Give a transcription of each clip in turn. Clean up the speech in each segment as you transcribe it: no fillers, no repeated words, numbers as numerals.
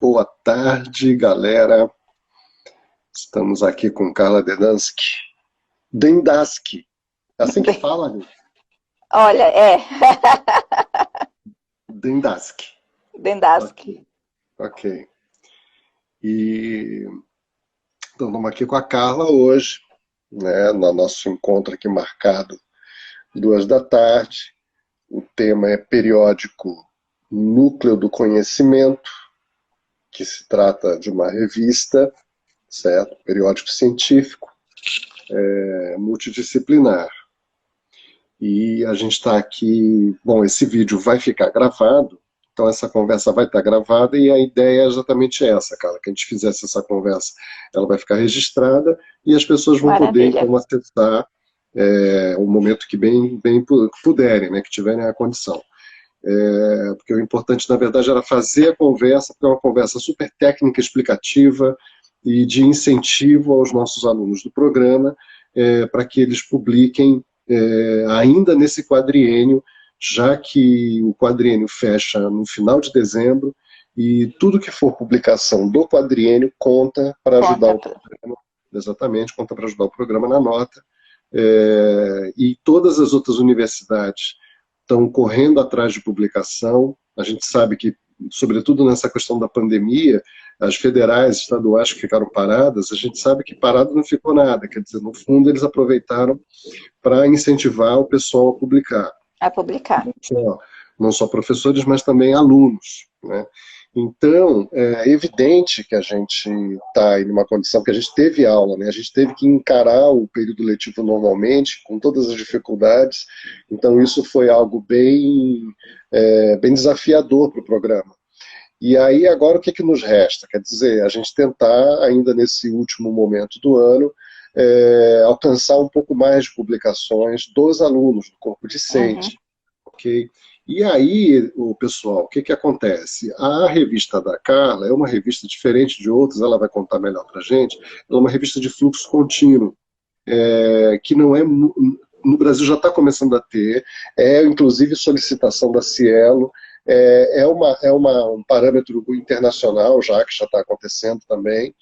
Boa tarde, galera. Estamos aqui com Carla Dedansky. Dendaski. É assim que fala, gente? Olha, Dendaski. Ok, Dendaski. ok. E então, estamos aqui com a Carla hoje, né, no nosso encontro aqui marcado 2 da tarde. O tema é periódico Núcleo do Conhecimento, que se trata de uma revista, certo? Periódico científico, multidisciplinar. E a gente está aqui. Bom, esse vídeo vai ficar gravado, então essa conversa vai estar gravada e a ideia é exatamente essa, cara, que a gente fizesse essa conversa. Ela vai ficar registrada e as pessoas vão poder, Maravilha. então, acessar o momento que bem puderem, né, que tiverem a condição. Porque o importante, na verdade, era fazer a conversa, porque é uma conversa super técnica, explicativa e de incentivo aos nossos alunos do programa, para que eles publiquem ainda nesse quadriênio, já que o quadriênio fecha no final de dezembro, e tudo que for publicação do quadriênio conta para ajudar Conta. o programa, exatamente, conta para ajudar o programa na nota, e todas as outras universidades estão correndo atrás de publicação. A gente sabe que, sobretudo nessa questão da pandemia, as federais, estaduais que ficaram paradas, a gente sabe que parado não ficou nada, quer dizer, no fundo eles aproveitaram para incentivar o pessoal a publicar. A publicar. Não só professores, mas também alunos, né? Então, é evidente que a gente está em uma condição que a gente teve aula, né? A gente teve que encarar o período letivo normalmente, com todas as dificuldades, então isso foi algo bem desafiador para o programa. E aí, agora, o que nos resta? Quer dizer, a gente tentar, ainda nesse último momento do ano, alcançar um pouco mais de publicações dos alunos, do corpo Uhum. discente, ok? E aí, o pessoal, o que acontece? A revista da Carla é uma revista diferente de outras, ela vai contar melhor para a gente, ela é uma revista de fluxo contínuo, que não é no Brasil já está começando a ter, inclusive solicitação da Cielo, um parâmetro internacional já, que já está acontecendo também,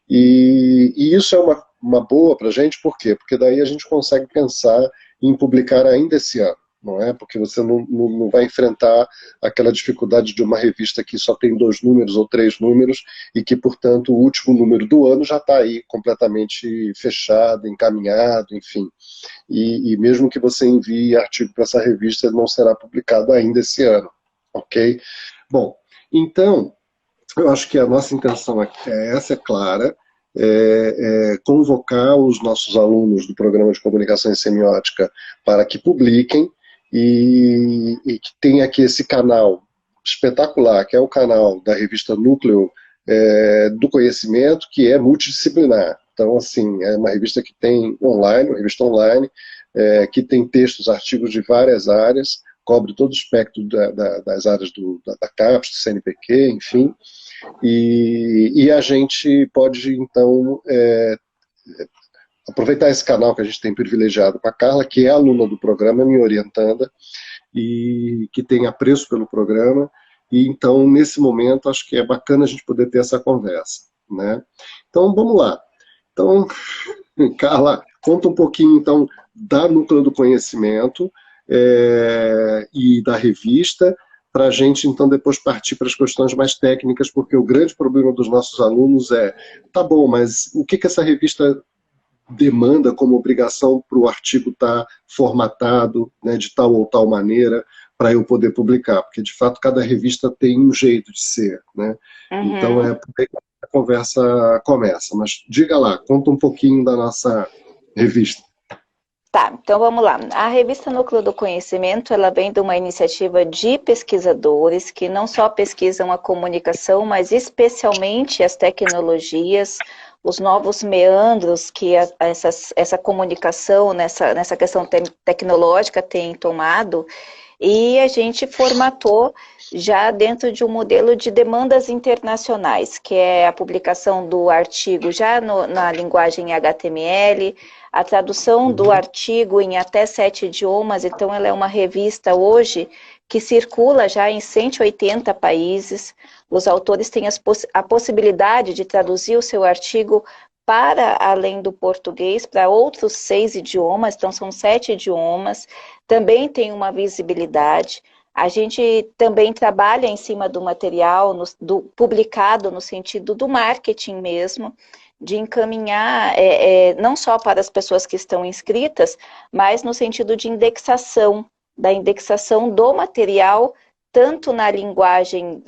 e isso é uma boa para a gente, por quê? Porque daí a gente consegue pensar em publicar ainda esse ano, não é? Porque você não vai enfrentar aquela dificuldade de uma revista que só tem 2 números ou 3 números e que, portanto, o último número do ano já está aí completamente fechado, encaminhado, enfim. E mesmo que você envie artigo para essa revista, ele não será publicado ainda esse ano, ok? Bom, então, eu acho que a nossa intenção aqui é essa, é clara, convocar os nossos alunos do programa de comunicação e semiótica para que publiquem e que tenha aqui esse canal espetacular, que é o canal da revista Núcleo do Conhecimento, que é multidisciplinar. Então, assim, é uma revista que tem online, uma revista online, que tem textos, artigos de várias áreas, cobre todo o espectro das áreas da CAPES, do CNPq, enfim, e a gente pode, então, aproveitar esse canal que a gente tem privilegiado com a Carla, que é aluna do programa, me orientando, e que tem apreço pelo programa, e então, nesse momento, acho que é bacana a gente poder ter essa conversa, né? Então, vamos lá. Então, Carla, conta um pouquinho, então, da Núcleo do Conhecimento e da revista, para a gente, então, depois partir para as questões mais técnicas, porque o grande problema dos nossos alunos tá bom, mas o que essa revista demanda como obrigação para o artigo estar formatado, né, de tal ou tal maneira, para eu poder publicar? Porque, de fato, cada revista tem um jeito de ser, né? Então, Uhum. por aí que a conversa começa. Mas diga lá, conta um pouquinho da nossa revista. Tá, então vamos lá. A revista Núcleo do Conhecimento, ela vem de uma iniciativa de pesquisadores que não só pesquisam a comunicação, mas especialmente as tecnologias, os novos meandros que essa comunicação nessa questão tecnológica tem tomado, e a gente formatou já dentro de um modelo de demandas internacionais, que é a publicação do artigo já na linguagem HTML, a tradução do Uhum. artigo em até 7 idiomas, então ela é uma revista hoje que circula já em 180 países. Os autores têm a possibilidade de traduzir o seu artigo para além do português, para outros 6 idiomas, então são 7 idiomas, também tem uma visibilidade. A gente também trabalha em cima do material publicado no sentido do marketing mesmo, de encaminhar não só para as pessoas que estão inscritas, mas no sentido de indexação, da indexação do material, tanto na linguagem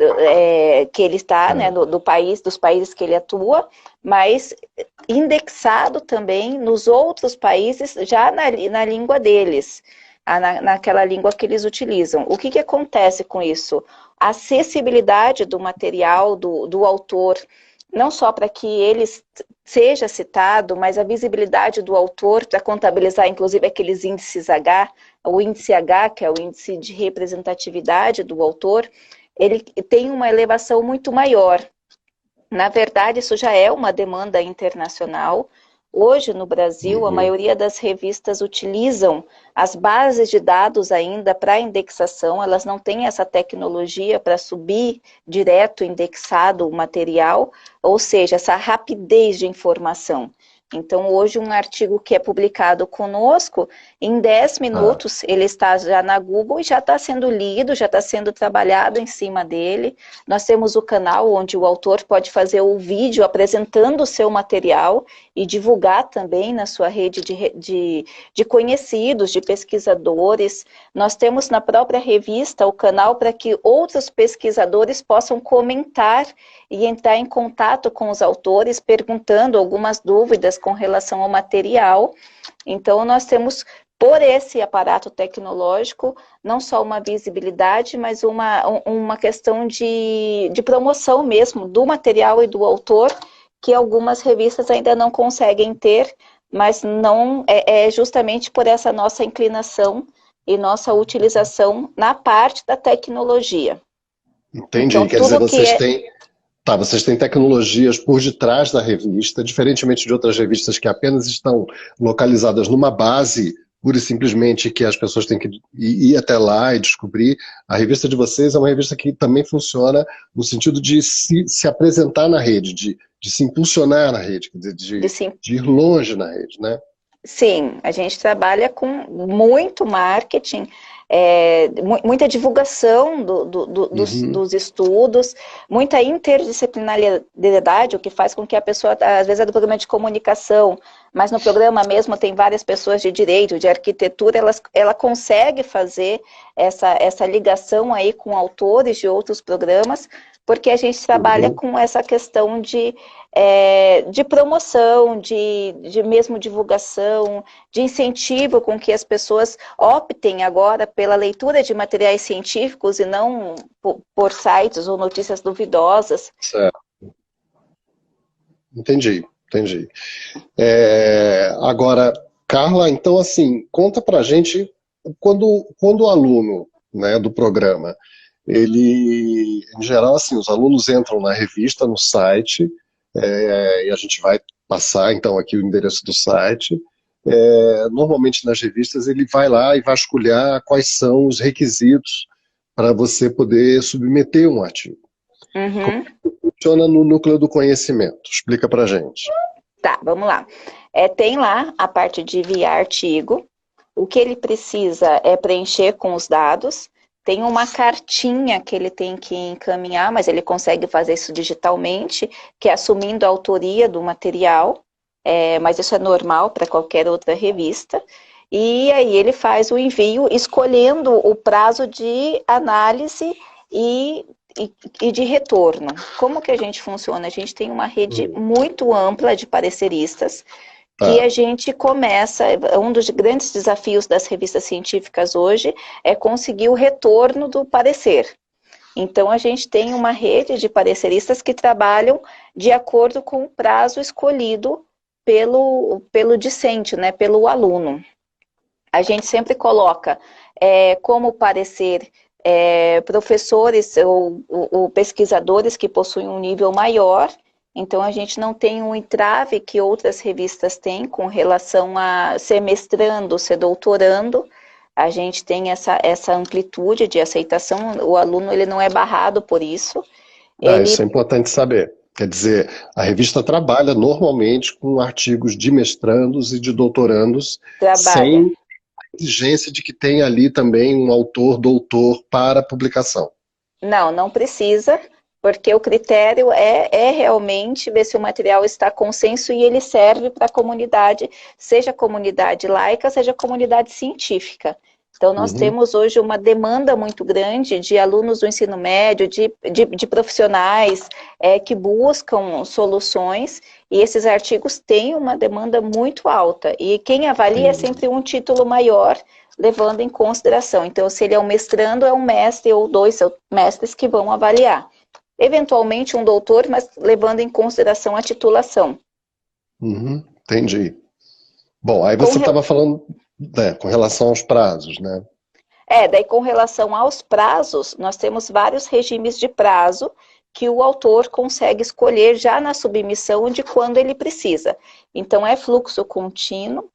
que ele está, né, dos países que ele atua, mas indexado também nos outros países, já na língua deles, naquela língua que eles utilizam. O que acontece com isso? A acessibilidade do material, do autor, não só para que ele seja citado, mas a visibilidade do autor, para contabilizar, inclusive, aqueles índices H, o índice H, que é o índice de representatividade do autor, ele tem uma elevação muito maior. Na verdade, isso já é uma demanda internacional. Hoje, no Brasil, a maioria das revistas utilizam as bases de dados ainda para indexação, elas não têm essa tecnologia para subir direto indexado o material, ou seja, essa rapidez de informação. Então, hoje, um artigo que é publicado conosco, em 10 minutos, ele está já na Google e já está sendo lido, já está sendo trabalhado em cima dele. Nós temos o canal onde o autor pode fazer o vídeo apresentando o seu material e divulgar também na sua rede de conhecidos, de pesquisadores. Nós temos na própria revista o canal para que outros pesquisadores possam comentar e entrar em contato com os autores, perguntando algumas dúvidas com relação ao material. Então, nós temos, por esse aparato tecnológico, não só uma visibilidade, mas uma questão de promoção mesmo do material e do autor, que algumas revistas ainda não conseguem ter, mas não é justamente por essa nossa inclinação e nossa utilização na parte da tecnologia. Entendi, então, quer dizer, vocês têm tecnologias por detrás da revista, diferentemente de outras revistas que apenas estão localizadas numa base, pura e simplesmente que as pessoas têm que ir até lá e descobrir. A revista de vocês é uma revista que também funciona no sentido de se apresentar na rede, de se impulsionar na rede, de ir longe na rede, né? Sim, a gente trabalha com muito marketing, muita divulgação dos estudos, muita interdisciplinariedade, o que faz com que a pessoa, às vezes é do programa de comunicação, mas no programa mesmo tem várias pessoas de direito, de arquitetura, ela consegue fazer essa ligação aí com autores de outros programas, porque a gente trabalha com essa questão de promoção, de mesmo divulgação, de incentivo com que as pessoas optem agora pela leitura de materiais científicos e não por sites ou notícias duvidosas. Certo. Entendi. Agora, Carla, então assim, conta pra gente, quando o aluno, né, do programa, ele, em geral, assim, os alunos entram na revista, no site, e a gente vai passar, então, aqui o endereço do site. Normalmente, nas revistas, ele vai lá e vasculhar quais são os requisitos para você poder submeter um artigo. Como funciona no núcleo do conhecimento? Explica pra gente. Tá, vamos lá. Tem lá a parte de enviar artigo. O que ele precisa é preencher com os dados. Tem uma cartinha que ele tem que encaminhar, mas ele consegue fazer isso digitalmente, que é assumindo a autoria do material, mas isso é normal para qualquer outra revista. E aí ele faz o envio escolhendo o prazo de análise e de retorno. Como que a gente funciona? A gente tem uma rede muito ampla de pareceristas, que a gente começa, um dos grandes desafios das revistas científicas hoje é conseguir o retorno do parecer. Então, a gente tem uma rede de pareceristas que trabalham de acordo com o prazo escolhido pelo discente, né, pelo aluno. A gente sempre coloca como parecer professores ou pesquisadores que possuem um nível maior. Então, a gente não tem um entrave que outras revistas têm com relação a ser mestrando, ser doutorando. a gente tem essa amplitude de aceitação, o aluno ele não é barrado por isso. Isso é importante saber. Quer dizer, a revista trabalha normalmente com artigos de mestrandos e de doutorandos, Trabalha. sem exigência de que tenha ali também um autor, doutor para publicação. Não precisa, porque o critério é realmente ver se o material está consenso e ele serve para a comunidade, seja comunidade laica, seja comunidade científica. Então, nós temos hoje uma demanda muito grande de alunos do ensino médio, de profissionais que buscam soluções, e esses artigos têm uma demanda muito alta. E quem avalia é sempre um título maior, levando em consideração. Então, se ele é um mestrando, é um mestre ou dois mestres que vão avaliar. Eventualmente, um doutor, mas levando em consideração a titulação. Entendi. Bom, aí você estava falando com relação aos prazos, né? Daí com relação aos prazos, nós temos vários regimes de prazo que o autor consegue escolher já na submissão de quando ele precisa. Então, é fluxo contínuo,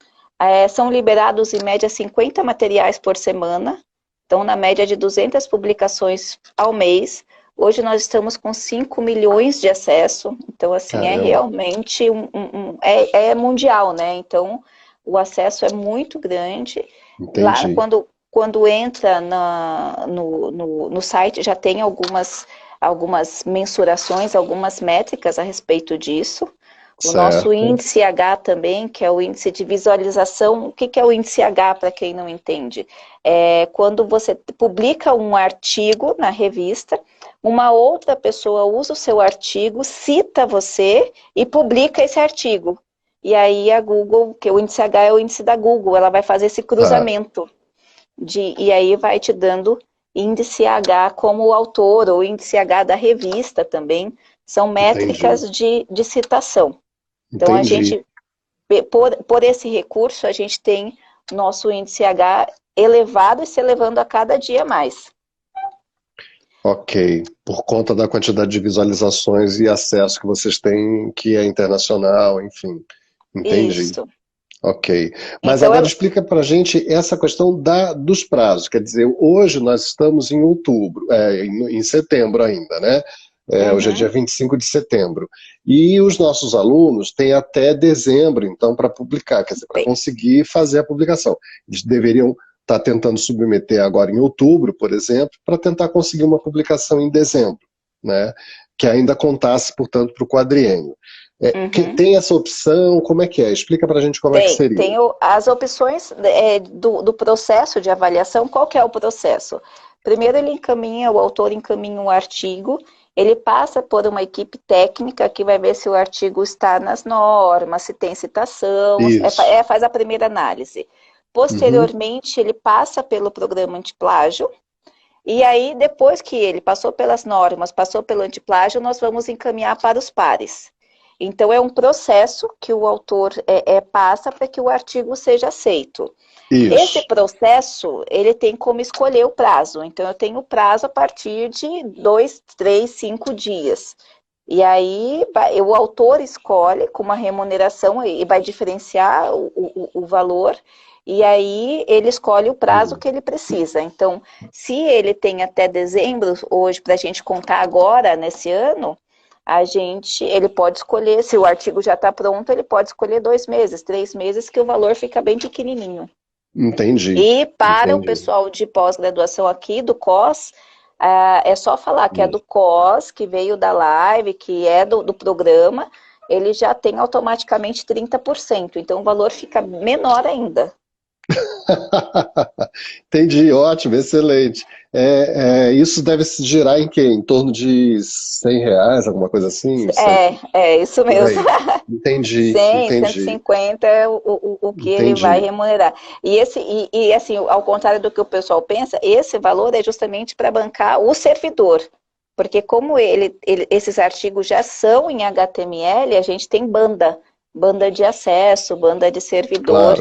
são liberados em média 50 materiais por semana, então na média de 200 publicações ao mês. Hoje nós estamos com 5 milhões de acesso, então assim, é realmente é mundial, né? Então, o acesso é muito grande. Entendi. Lá, quando entra no site, já tem algumas mensurações, algumas métricas a respeito disso. O nosso índice H também, que é o índice de visualização. O que é o índice H, para quem não entende? É quando você publica um artigo na revista, uma outra pessoa usa o seu artigo, cita você e publica esse artigo. E aí a Google, que o índice H é o índice da Google, ela vai fazer esse cruzamento. E aí vai te dando índice H como autor, ou índice H da revista também. São métricas de citação. Então, a gente, por esse recurso, a gente tem nosso índice H elevado e se elevando a cada dia mais. Ok, por conta da quantidade de visualizações e acesso que vocês têm, que é internacional, enfim. Entendi. Isso. Ok. Mas então, agora explica pra gente essa questão dos prazos. Quer dizer, hoje nós estamos em outubro, em setembro ainda, né? Hoje é dia 25 de setembro. E os nossos alunos têm até dezembro, então, para publicar, quer dizer, para conseguir fazer a publicação. Eles deveriam estar tentando submeter agora em outubro, por exemplo, para tentar conseguir uma publicação em dezembro, né? Que ainda contasse, portanto, para o quadriênio. Tem essa opção, como é que é? Explica pra gente como é que seria. Tem as opções do processo de avaliação. Qual que é o processo? Primeiro o autor encaminha um artigo, ele passa por uma equipe técnica que vai ver se o artigo está nas normas, se tem citação, faz a primeira análise. Posteriormente, ele passa pelo programa antiplágio, e aí depois que ele passou pelas normas, passou pelo antiplágio, nós vamos encaminhar para os pares. Então, é um processo que o autor passa para que o artigo seja aceito. Isso. Esse processo, ele tem como escolher o prazo. Então, eu tenho prazo a partir de 2, 3, 5 dias. E aí, o autor escolhe com uma remuneração e vai diferenciar o valor. E aí, ele escolhe o prazo que ele precisa. Então, se ele tem até dezembro, hoje, para a gente contar agora, nesse ano, ele pode escolher, se o artigo já está pronto, ele pode escolher 2 meses, 3 meses, que o valor fica bem pequenininho. Entendi. E para o pessoal de pós-graduação aqui, do COS, é só falar que é do COS, que veio da live, que é do programa, ele já tem automaticamente 30%, então o valor fica menor ainda. Entendi, ótimo, excelente. Isso deve se girar em quê? Em torno de R$100, alguma coisa assim? Isso mesmo. Entendi. 100, 150 é o que ele vai remunerar. E assim, ao contrário do que o pessoal pensa, esse valor é justamente para bancar o servidor. Porque como esses artigos já são em HTML, a gente tem banda de acesso, banda de servidor.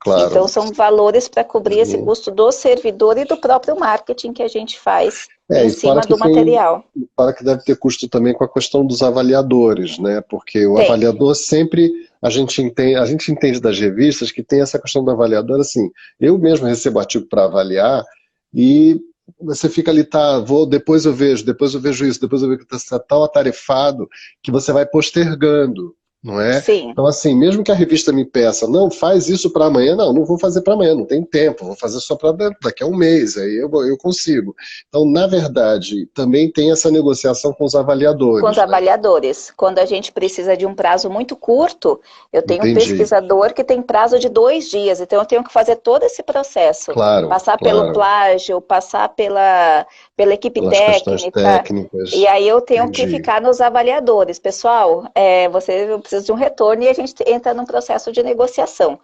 Claro. Então, são valores para cobrir esse custo do servidor e do próprio marketing que a gente faz em cima do material. Para que deve ter custo também com a questão dos avaliadores, né? Porque o avaliador sempre a gente entende das revistas que tem essa questão do avaliador, assim, eu mesmo recebo artigo para avaliar e você fica ali, tá, depois eu vejo isso, depois eu vejo que você está tão atarefado que você vai postergando, não é? Sim. Então, assim, mesmo que a revista me peça, não, faz isso para amanhã, não vou fazer para amanhã, não tem tempo, vou fazer só para daqui a um mês, aí eu consigo. Então, na verdade, também tem essa negociação com os Com os avaliadores, né? avaliadores. Quando a gente precisa de um prazo muito curto, eu tenho um Entendi. pesquisador que tem prazo de 2 dias, então eu tenho que fazer todo esse processo. Claro, Passar pelo claro. plágio, passar pela equipe Pelas questões técnica, e técnicas, aí eu tenho que entendi, ficar nos avaliadores. Pessoal, você precisa de um retorno e a gente entra num processo de negociação.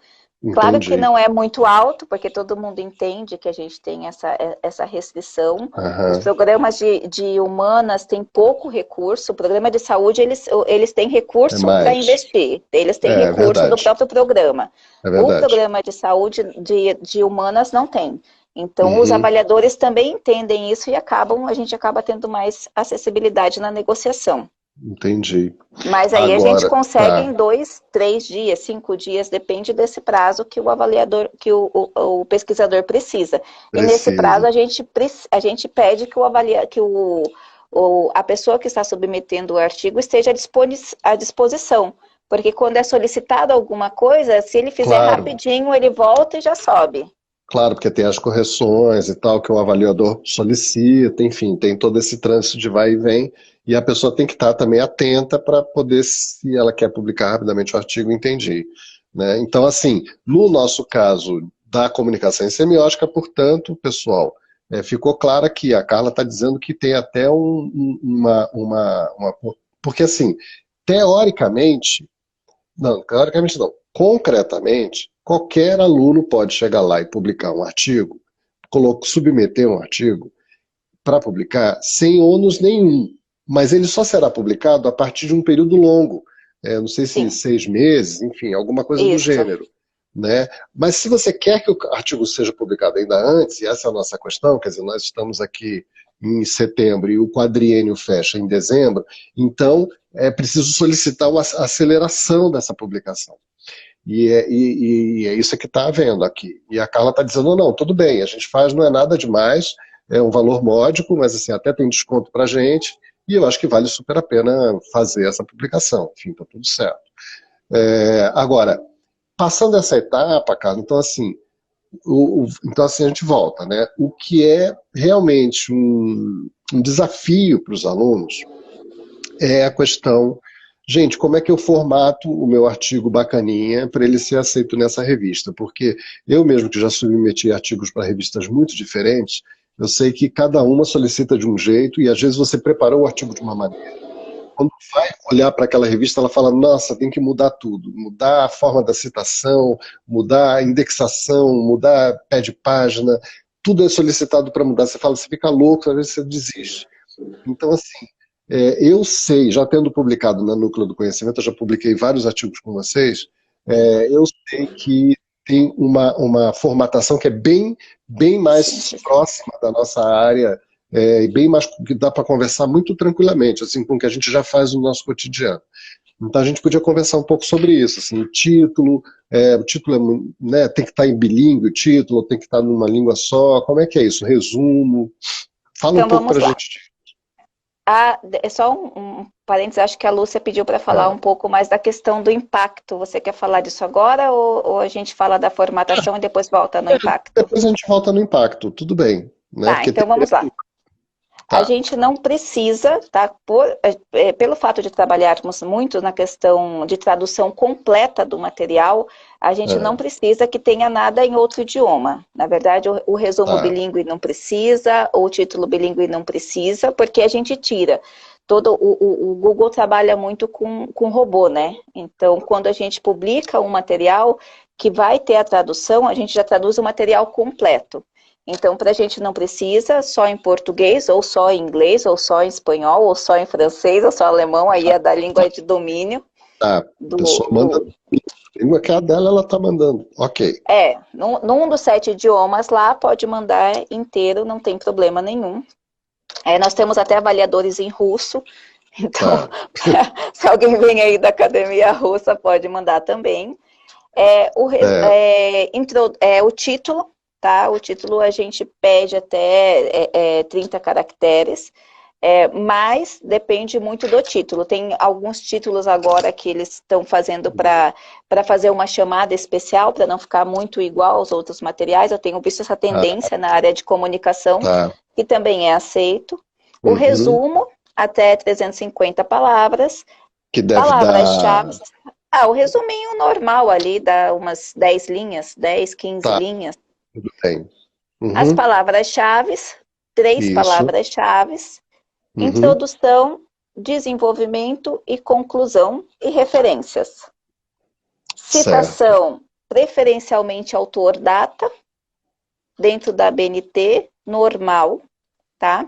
Claro que entendi. não é muito alto, porque todo mundo entende que a gente tem essa restrição. Os Aham, programas de humanas têm pouco recurso, o programa de saúde, eles têm é recurso para mais. investir, eles têm É recurso do verdade, próprio programa. é O verdade. programa de saúde de humanas não tem. Então, os Uhum, avaliadores também entendem isso e a gente acaba tendo mais acessibilidade na negociação. entendi. Mas aí a gente Agora, consegue tá, em 2, 3 dias, 5 dias, depende desse prazo que o avaliador, que o pesquisador precisa. E nesse prazo precisa. a gente pede que a pessoa que está submetendo o artigo esteja à disposição. Porque quando é solicitado alguma coisa, se ele fizer Claro, rapidinho, ele volta e já sobe. claro, porque tem as correções e tal que o avaliador solicita, enfim, tem todo esse trânsito de vai e vem, e a pessoa tem que estar também atenta para poder, se ela quer publicar rapidamente o artigo, entender, né? Então, assim, no nosso caso da comunicação em semiótica, portanto, pessoal, ficou claro que a Carla está dizendo que tem até porque assim, teoricamente, não, teoricamente não. Concretamente, qualquer aluno pode chegar lá e publicar um artigo, submeter um artigo para publicar sem ônus nenhum. Mas ele só será publicado a partir de um período longo. Não sei se Sim, 6 meses, enfim, alguma coisa do isso. gênero. Né? Mas se você quer que o artigo seja publicado ainda antes, e essa é a nossa questão, quer dizer, nós estamos aqui em setembro e o quadriênio fecha em dezembro, então é preciso solicitar uma aceleração dessa publicação. E é isso que está havendo aqui. E a Carla está dizendo, não, tudo bem, a gente faz, não é nada demais, é um valor módico, mas assim, até tem desconto para a gente, e eu acho que vale super a pena fazer essa publicação. Enfim, está tudo certo. Agora, passando essa etapa, Carla, então assim a gente volta, né? O que é realmente um desafio para os alunos é a questão, gente, como é que eu formato o meu artigo bacaninha para ele ser aceito nessa revista? Porque eu mesmo que já submeti artigos para revistas muito diferentes, eu sei que cada uma solicita de um jeito e às vezes você preparou o artigo de uma maneira. Quando vai olhar para aquela revista, ela fala, nossa, tem que mudar tudo. Mudar a forma da citação, mudar a indexação, mudar pé de página, tudo é solicitado para mudar. Você fala, você fica louco, às vezes você desiste. Então, assim, eu sei, já tendo publicado na Núcleo do Conhecimento, eu já publiquei vários artigos com vocês, eu sei que tem uma formatação que é bem mais próxima da nossa área, e bem mais que dá para conversar muito tranquilamente, assim, com o que a gente já faz no nosso cotidiano. Então a gente podia conversar um pouco sobre isso, assim, o título né, tem que estar em bilíngue, o título tem que estar numa língua só, como é que é isso? Resumo, fala um Então pouco vamos para a lá. gente. É só um parênteses, acho que a Lúcia pediu para falar É. um pouco mais da questão do impacto. Você quer falar disso agora ou a gente fala da formatação e depois volta no impacto? Depois a gente volta no impacto, tudo bem, né? Tá, Porque então tem... vamos lá. A Tá, gente não precisa, tá, pelo fato de trabalharmos muito na questão de tradução completa do material, a gente não é, precisa que tenha nada em outro idioma. Na verdade, o resumo tá, bilíngue não precisa, ou o título bilíngue não precisa, porque a gente tira. O Google trabalha muito com robô, né? Então, quando a gente publica um material que vai ter a tradução, a gente já traduz o material completo. Então, para a gente não precisa só em português, ou só em inglês, ou só em espanhol, ou só em francês, ou só alemão, aí é da língua de domínio tá. A do, pessoa manda, do língua que é a dela, ela tá mandando. Ok, num dos 7 idiomas lá, pode mandar inteiro, não tem problema nenhum. Nós temos até avaliadores em russo, Então, Tá. se alguém vem aí da academia russa, pode mandar também. É. O título, tá? O título a gente pede até 30 caracteres, mas depende muito do título. Tem alguns títulos agora que eles estão fazendo para fazer uma chamada especial, para não ficar muito igual aos outros materiais. Eu tenho visto essa Ah, tendência na área de comunicação, tá. que também é aceito. O Uhum. resumo, até 350 palavras. Que deve Palavras-chave. dar. O resuminho normal ali, dá umas 10 linhas, 10, 15 Tá, linhas. tudo bem. As Uhum. palavras-chave, 3 Isso. palavras-chave, Uhum. introdução, desenvolvimento e conclusão e referências. Certo. Citação, preferencialmente autor-data, dentro da BNT, normal, tá?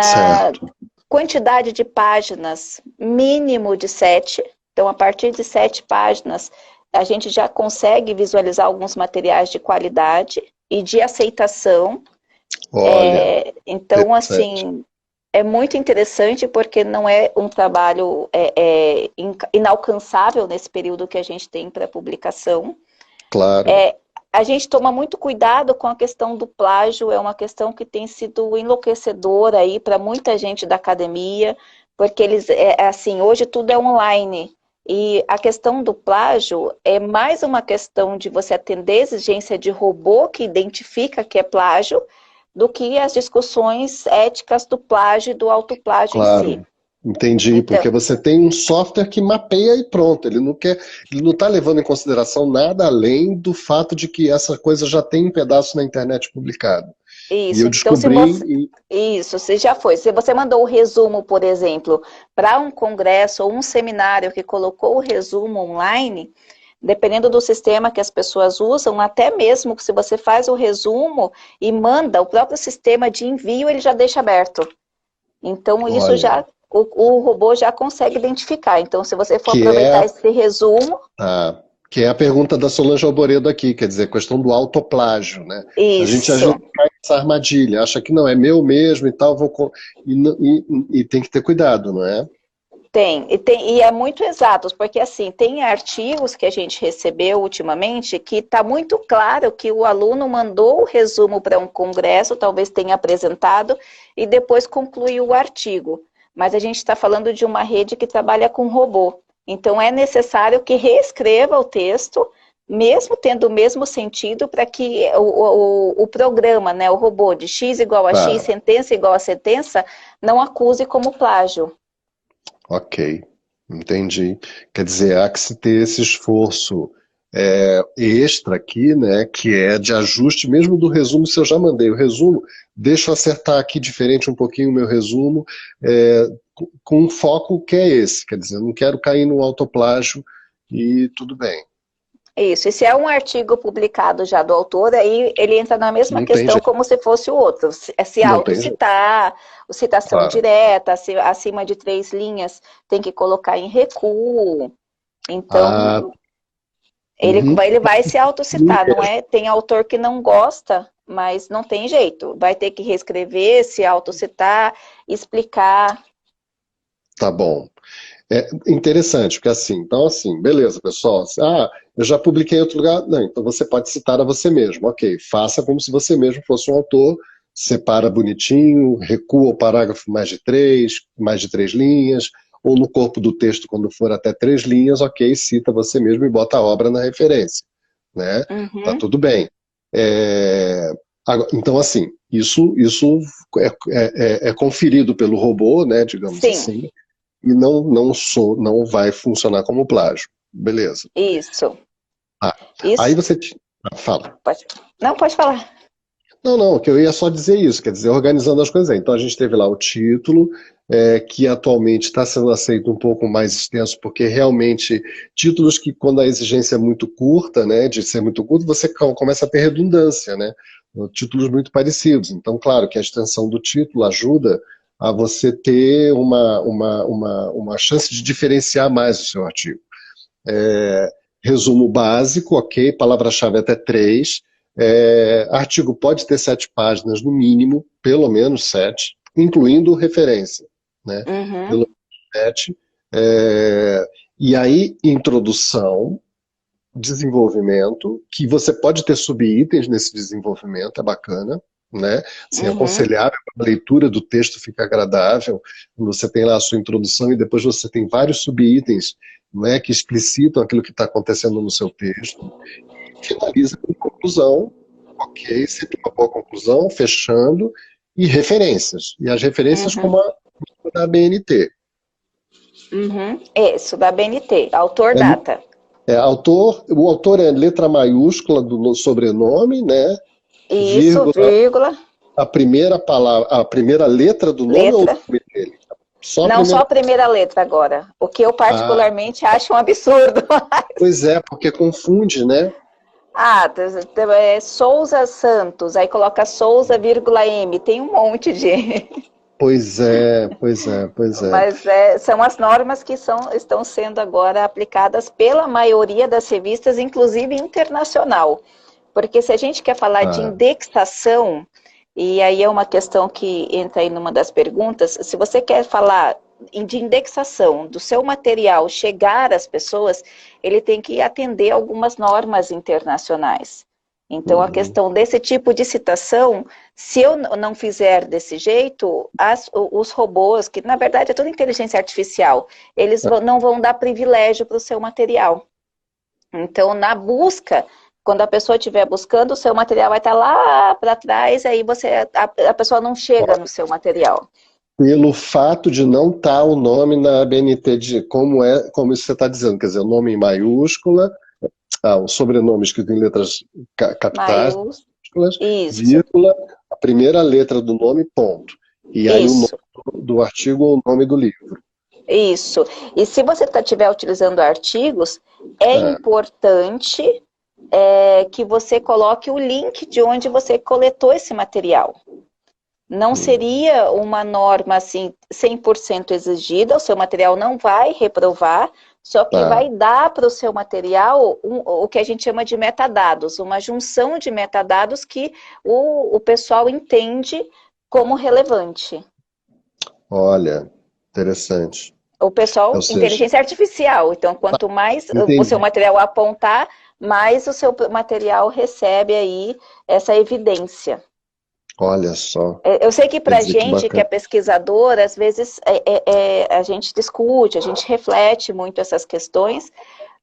Certo. Quantidade de páginas, mínimo de 7. Então, a partir de 7 páginas, a gente já consegue visualizar alguns materiais de qualidade e de aceitação. Olha, Então, interessante. assim, é muito interessante porque não é um trabalho inalcançável nesse período que a gente tem para publicação. Claro. A gente toma muito cuidado com a questão do plágio, é uma questão que tem sido enlouquecedora aí para muita gente da academia, porque eles, assim, hoje tudo é online. E a questão do plágio é mais uma questão de você atender a exigência de robô que identifica que é plágio, do que as discussões éticas do plágio e do autoplágio em si. Claro, entendi, Então, porque você tem um software que mapeia e pronto, ele não está levando em consideração nada além do fato de que essa coisa já tem um pedaço na internet publicado. E isso. eu Então, se descobri, você. Isso, se já foi. Se você mandou o resumo, por exemplo, para um congresso ou um seminário que colocou o resumo online, dependendo do sistema que as pessoas usam, até mesmo se você faz o resumo e manda, o próprio sistema de envio ele já deixa aberto. Então, isso olha, já. O robô já consegue identificar. Então, se você for que aproveitar é esse resumo, que é a pergunta da Solange Alboredo aqui, quer dizer, a questão do autoplágio, né? A gente às vezes isso. cai nessa armadilha, acha que não, é meu mesmo e tal, e tem que ter cuidado, não é? E é muito exatos, porque assim, tem artigos que a gente recebeu ultimamente que está muito claro que o aluno mandou o resumo para um congresso, talvez tenha apresentado, e depois concluiu o artigo. Mas a gente está falando de uma rede que trabalha com robô. Então é necessário que reescreva o texto, mesmo tendo o mesmo sentido, para que o programa, né, o robô de X igual a X, Tá, sentença igual a sentença, não acuse como plágio. ok, entendi. Quer dizer, há que se ter esse esforço extra aqui, né, que é de ajuste mesmo do resumo, se eu já mandei o resumo, deixa eu acertar aqui diferente um pouquinho o meu resumo, com um foco que é esse, quer dizer, eu não quero cair no autoplágio e tudo bem. Isso, e se é um artigo publicado já do autor, aí ele entra na mesma Não tem questão jeito, como se fosse o outro. Se não tem jeito, autocitar, citação claro. direta, acima de 3 linhas, tem que colocar em recuo. Ah, Então, uhum. ele vai se autocitar, não é? Tem autor que não gosta, mas não tem jeito. Vai ter que reescrever, se autocitar, explicar. Tá bom. É interessante, porque assim, então assim, beleza, pessoal. Eu já publiquei em outro lugar. Não, então você pode citar a você mesmo. Ok, faça como se você mesmo fosse um autor, separa bonitinho, recua o parágrafo mais de três linhas, ou no corpo do texto, quando for até três linhas, ok, cita você mesmo e bota a obra na referência, né? Tá Uhum. tudo bem. Então, assim, isso é conferido pelo robô, né, digamos Sim, assim, e não vai funcionar como plágio. Beleza. isso. Ah, aí Isso. fala. Pode... Não, pode falar. Não, que eu ia só dizer isso, quer dizer, organizando as coisas aí. Então a gente teve lá o título, que atualmente está sendo aceito um pouco mais extenso, porque realmente títulos que quando a exigência é muito curta, né, de ser muito curto, você começa a ter redundância, né? Títulos muito parecidos. Então, claro que a extensão do título ajuda a você ter uma chance de diferenciar mais o seu artigo. Resumo básico, ok, palavra-chave até três. Artigo pode ter 7 páginas no mínimo, pelo menos 7, incluindo referência, né? Uhum. Pelo internet. E aí, introdução, desenvolvimento, que você pode ter subitens nesse desenvolvimento, é bacana, né? Assim, Uhum. aconselhável, a leitura do texto fica agradável, você tem lá a sua introdução e depois você tem vários subitens, não é, que explicitam aquilo que está acontecendo no seu texto, e finaliza com conclusão, ok, sempre uma boa conclusão, fechando, e referências. E as referências Uhum. como a da BNT. Uhum. Isso, da BNT, autor, É, data. o autor é letra maiúscula do sobrenome, né? Isso, Vírgula, vírgula, a primeira palavra, a primeira letra do nome ou o letra. nome dele? Só a Não só primeira. a primeira letra agora, o que eu Ah, particularmente acho um absurdo. pois é, porque confunde, né? Ah, Souza Santos, aí coloca Souza, vírgula M, tem um monte de... Pois é, pois é, pois é. Mas são as normas que estão sendo agora aplicadas pela maioria das revistas, inclusive internacional. Porque se a gente quer falar de Ah, indexação, e aí é uma questão que entra aí numa das perguntas, se você quer falar de indexação do seu material chegar às pessoas, ele tem que atender algumas normas internacionais. Então, a uhum, questão desse tipo de citação, se eu não fizer desse jeito, os robôs, que na verdade é toda inteligência artificial, eles não vão dar privilégio para o seu material. Então, na busca, quando a pessoa estiver buscando, o seu material vai estar lá para trás, aí a pessoa não chega no seu material. pelo fato de não estar o nome na BNT, como isso você está dizendo, quer dizer, o nome em maiúscula, o sobrenome escrito em letras capitais, Maiús, maiúsculas, isso, vírgula, a primeira letra do nome, ponto. E aí o nome isso. do artigo ou o nome do livro. Isso. E se você estiver utilizando artigos, é Ah, importante que você coloque o link de onde você coletou esse material. Não seria uma norma assim 100% exigida, o seu material não vai reprovar, só que tá, vai dar para o seu material o que a gente chama de metadados, uma junção de metadados que o pessoal entende como relevante. olha, interessante. O Ou pessoal, seja, inteligência artificial, então quanto mais o seu entendi. material apontar, mais o seu material recebe aí essa evidência. Olha só, Eu sei que quer para a dizer que gente que é bacana. pesquisador, às vezes a gente discute, a gente reflete muito essas questões,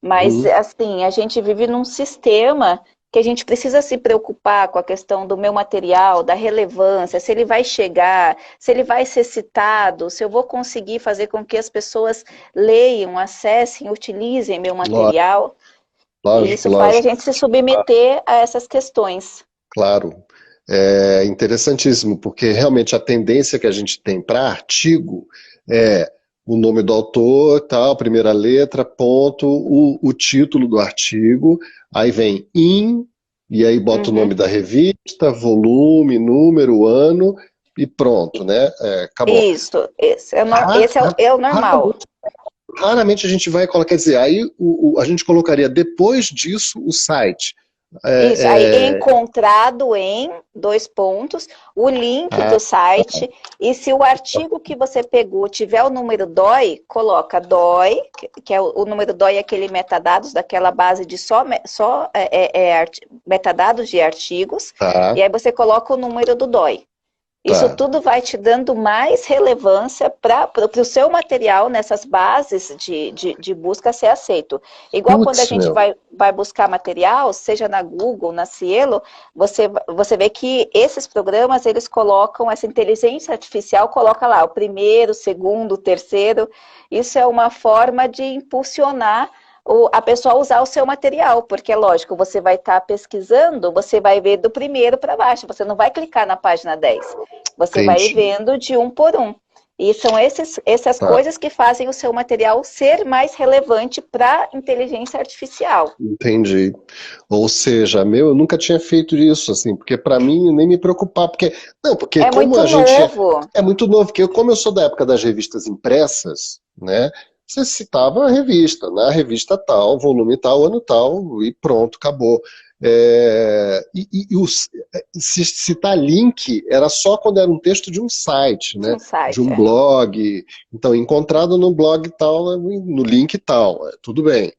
mas Uhum. assim, a gente vive num sistema que a gente precisa se preocupar com a questão do meu material, da relevância, se ele vai chegar, se ele vai ser citado, se eu vou conseguir fazer com que as pessoas leiam, acessem, utilizem meu Lógico, material, e lógico, isso faz a lógico. gente se submeter a essas questões. Claro, é interessantíssimo, porque realmente a tendência que a gente tem para artigo é o nome do autor, tal, primeira letra, ponto, o título do artigo, aí vem in, e aí bota o nome Uhum. da revista, volume, número, ano, e pronto, né? Acabou. Isso, esse Ra- é o normal. Raramente, raramente a gente vai colocar, quer dizer, aí a gente colocaria depois disso o site. Isso, aí É, é, encontrado em dois pontos, o link ah, do site, e se o artigo que você pegou tiver o número DOI, coloca DOI, que é o número DOI é aquele metadados daquela base de metadados de artigos, tá, e aí você coloca o número do DOI. Isso tá. tudo vai te dando mais relevância para o seu material nessas bases de busca ser aceito. Igual quando a Putz, gente meu. vai buscar material, seja na Google, na Cielo, você vê que esses programas, eles colocam, essa inteligência artificial coloca lá o primeiro, o segundo, o terceiro. Isso é uma forma de impulsionar a pessoa usar o seu material, porque é lógico, você vai estar pesquisando, você vai ver do primeiro para baixo, você não vai clicar na página 10. Você vai Entendi. vendo de um por um. E são essas Tá, coisas que fazem o seu material ser mais relevante para a inteligência artificial. entendi. Ou seja, meu, eu nunca tinha feito isso, assim, porque para mim nem me preocupar, porque não, porque É como muito a gente novo. é muito novo, porque como eu sou da época das revistas impressas, né? Você citava a revista, na revista tal, volume tal, ano tal, e pronto, acabou. Se citar link era só quando era um texto de um site, De né? um site, De um blog. Então, encontrado no blog tal, no link tal, tudo bem.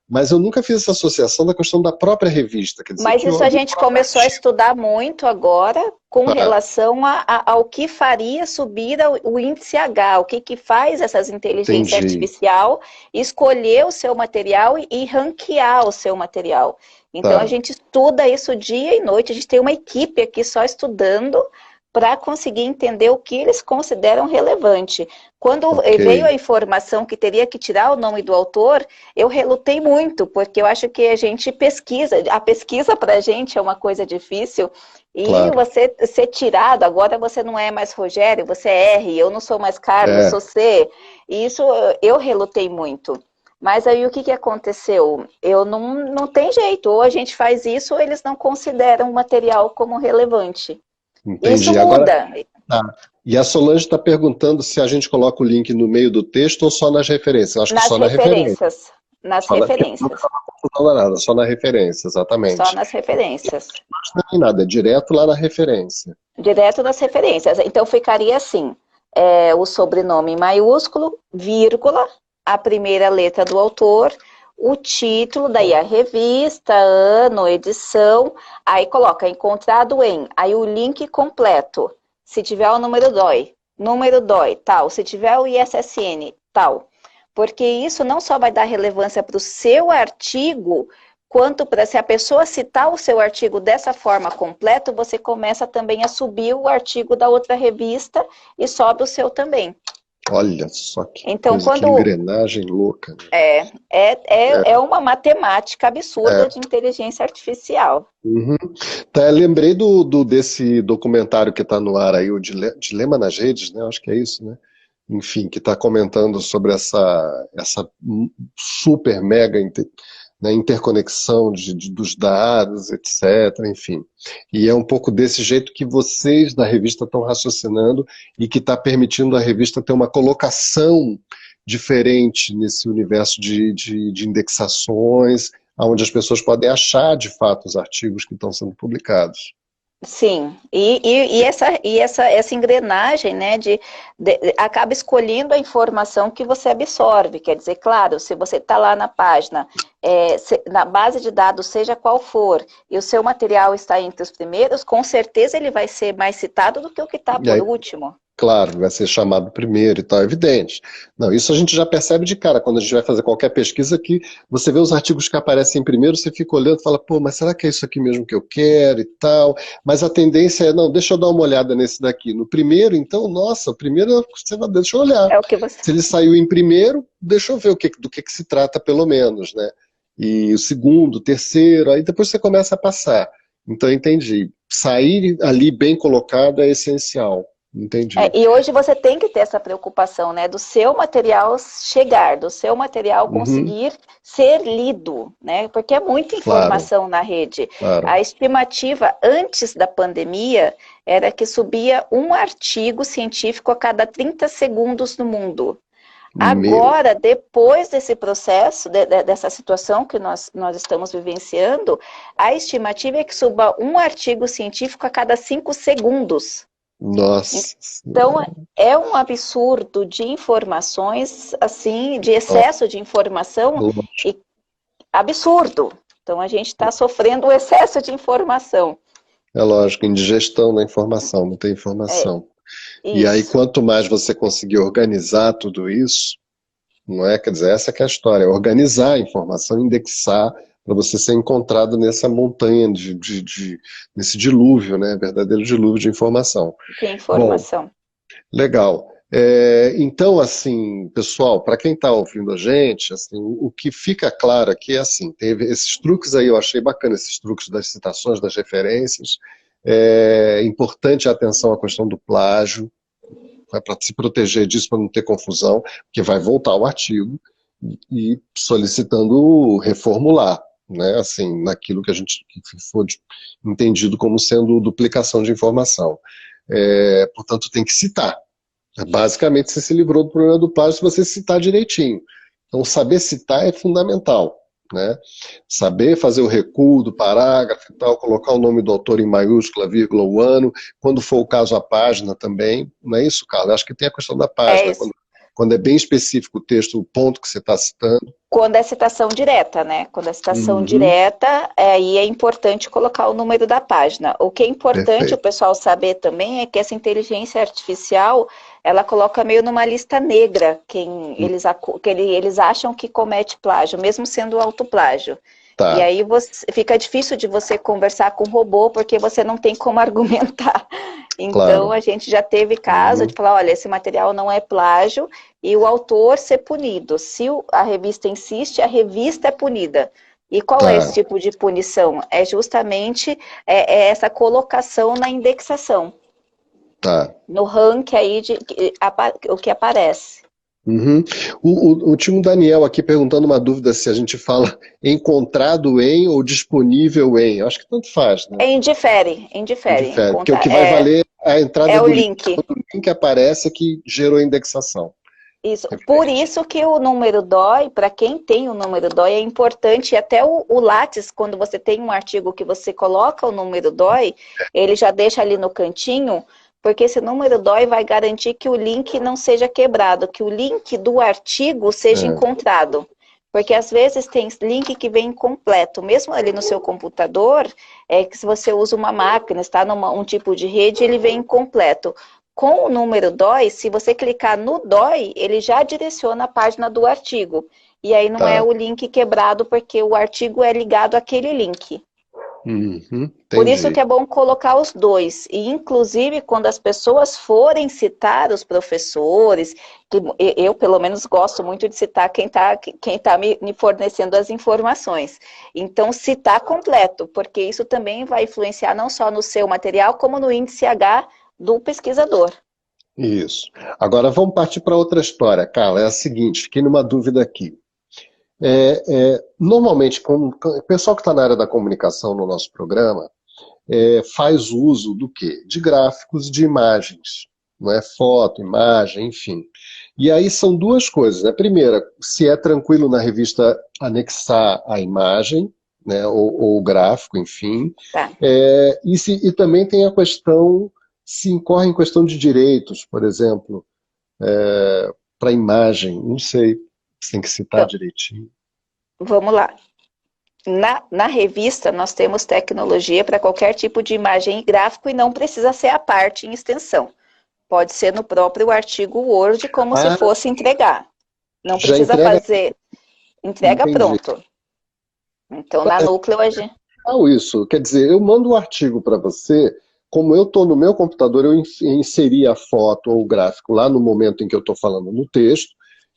Mas eu nunca fiz essa associação da questão da própria revista. Quer dizer, Mas isso a gente começou a estudar muito agora com relação ao que faria subir o índice H, o que faz essas inteligência artificial escolher o seu material e ranquear o seu material. Então a gente estuda isso dia e noite, a gente tem uma equipe aqui só estudando para conseguir entender o que eles consideram relevante. Quando veio a informação que teria que tirar o nome do autor, eu relutei muito, porque eu acho que a gente pesquisa, a pesquisa para a gente é uma coisa difícil, e você ser tirado, agora você não é mais Rogério, você é R, eu não sou mais Carlos, sou C, e isso eu relutei muito. Mas aí o que aconteceu? Eu não tem jeito, ou a gente faz isso, ou eles não consideram o material como relevante. Entendi. Isso muda. Agora, e a Solange está perguntando se a gente coloca o link no meio do texto ou só nas referências. Eu acho que só na referência. Nas referências. Não dá nada, só na referência, exatamente. Só nas referências. Não tem nada, é direto lá na referência. Direto nas referências. Então ficaria assim, o sobrenome em maiúsculo, vírgula, a primeira letra do autor, o título, daí a revista, ano, edição, aí coloca encontrado em, aí o link completo, se tiver o número DOI, tal, se tiver o ISSN, tal. Porque isso não só vai dar relevância para o seu artigo, quanto para, se a pessoa citar o seu artigo dessa forma completo, você começa também a subir o artigo da outra revista e sobe o seu também. Olha só que, então, que engrenagem louca. É uma matemática absurda de inteligência artificial. Uhum. Lembrei desse documentário que está no ar aí, o Dilema nas Redes, né? Acho que é isso, né? Enfim, que está comentando sobre essa super mega interconexão dos dados, etc. Enfim. E é um pouco desse jeito que vocês da revista estão raciocinando e que está permitindo a revista ter uma colocação diferente nesse universo de indexações, onde as pessoas podem achar de fato os artigos que estão sendo publicados. Sim, e essa engrenagem, né, acaba escolhendo a informação que você absorve, quer dizer, claro, se você está lá na página, na base de dados, seja qual for, e o seu material está entre os primeiros, com certeza ele vai ser mais citado do que o que está por último. Claro, vai ser chamado primeiro e tal, é evidente. Não, isso a gente já percebe de cara, quando a gente vai fazer qualquer pesquisa, que você vê os artigos que aparecem primeiro, você fica olhando e fala, pô, mas será que é isso aqui mesmo que eu quero e tal? Mas a tendência é, não, deixa eu dar uma olhada nesse daqui. No primeiro, então, nossa, o primeiro, você vai, deixa eu olhar. Se ele saiu em primeiro, deixa eu ver do que se trata, pelo menos, né? E o segundo, o terceiro, aí depois você começa a passar. Então, eu entendi. Sair ali bem colocado é essencial. Entendi. E hoje você tem que ter essa preocupação, né, do seu material chegar, do seu material conseguir ser lido, né, porque é muita informação na rede. A estimativa antes da pandemia era que subia um artigo científico a cada 30 segundos no mundo. Agora, depois desse processo, dessa situação que nós estamos vivenciando, a estimativa é que suba um artigo científico a cada 5 segundos. Nossa. Então, é um absurdo de informações, assim, de excesso de informação, e absurdo. Então, a gente está sofrendo o excesso de informação. É lógico, indigestão da informação, muita informação. E aí, quanto mais você conseguir organizar tudo isso, não é? Quer dizer, essa que é a história, organizar a informação, indexar, para você ser encontrado nessa montanha, nesse dilúvio, né? Verdadeiro dilúvio de informação. De informação. Bom, legal. Então, assim, pessoal, para quem está ouvindo a gente, assim, o que fica claro aqui é assim, teve esses truques aí, eu achei bacana esses truques das citações, das referências. É importante a atenção à questão do plágio, para se proteger disso, para não ter confusão, porque vai voltar o artigo e solicitando reformular, né, assim, naquilo que for entendido como sendo duplicação de informação. Portanto, tem que citar. Basicamente, você se livrou do problema do plágio se você citar direitinho. Então, saber citar é fundamental. né? Saber fazer o recuo do parágrafo e tal, colocar o nome do autor em maiúscula, vírgula, o ano, quando for o caso a página também, não é isso, Carla? Acho que tem a questão da É página, isso. quando é bem específico o texto, o ponto que você está citando. Quando é citação direta, né? Quando é citação Uhum, direta, aí é importante colocar o número da página. O que é importante o perfeito. pessoal saber também é que essa inteligência artificial, ela coloca meio numa lista negra quem eles acham que comete plágio, mesmo sendo autoplágio. E Tá, aí fica difícil de você conversar com o robô, porque você não tem como argumentar. Então, claro. a gente já teve caso de Uhum, falar, olha, esse material não é plágio, e o autor ser punido. Se a revista insiste, a revista é punida. E qual é esse tá, tipo de punição? É justamente essa colocação na indexação, tá. no ranking aí o que aparece. Uhum. O Timo Daniel aqui perguntando uma dúvida se a gente fala encontrado em ou disponível em. Eu acho que tanto faz, né? Indifere, indifere. Indifere, porque o que vai valer é a entrada É o do link. link. Quando o link aparece é que gerou a indexação. Isso. Por Perfeito. isso que o número DOI, para quem tem o número DOI, é importante, e até o Lattes, quando você tem um artigo que você coloca o número DOI, ele já deixa ali no cantinho, porque esse número DOI vai garantir que o link não seja quebrado, que o link do artigo seja É, encontrado. Porque às vezes tem link que vem incompleto, mesmo ali no seu computador, é que se você usa uma máquina, está num um tipo de rede, ele vem incompleto. Com o número DOI, se você clicar no DOI, ele já direciona a página do artigo. E aí não é tá. o link quebrado, porque o artigo é ligado àquele link. Uhum, Por isso que entendi. é bom colocar os dois. E, inclusive, quando as pessoas forem citar os professores, que eu, pelo menos, gosto muito de citar quem tá me fornecendo as informações. Então, citar completo, porque isso também vai influenciar não só no seu material, como no índice H do pesquisador. Isso. Agora vamos partir para outra história, Carla. É a seguinte, fiquei numa dúvida aqui. Normalmente, o pessoal que está na área da comunicação no nosso programa faz uso do quê? De gráficos de imagens, não é? Foto, imagem, enfim. E aí são duas coisas, né? Primeira, se é tranquilo na revista anexar a imagem, né? Ou o gráfico, enfim. Tá. E também tem a questão, se incorre em questão de direitos, por exemplo, para imagem, não sei, você tem que citar Então, direitinho. vamos lá. Na revista, nós temos tecnologia para qualquer tipo de imagem e gráfico e não precisa ser a parte em extensão. Pode ser no próprio artigo Word, como se Ah, fosse entregar. Não já precisa entrega, fazer entrega entendi. pronto. Então, na Núcleo, a gente... Isso, quer dizer, eu mando o artigo para você, como eu estou no meu computador, eu inseri a foto ou o gráfico lá no momento em que eu estou falando no texto,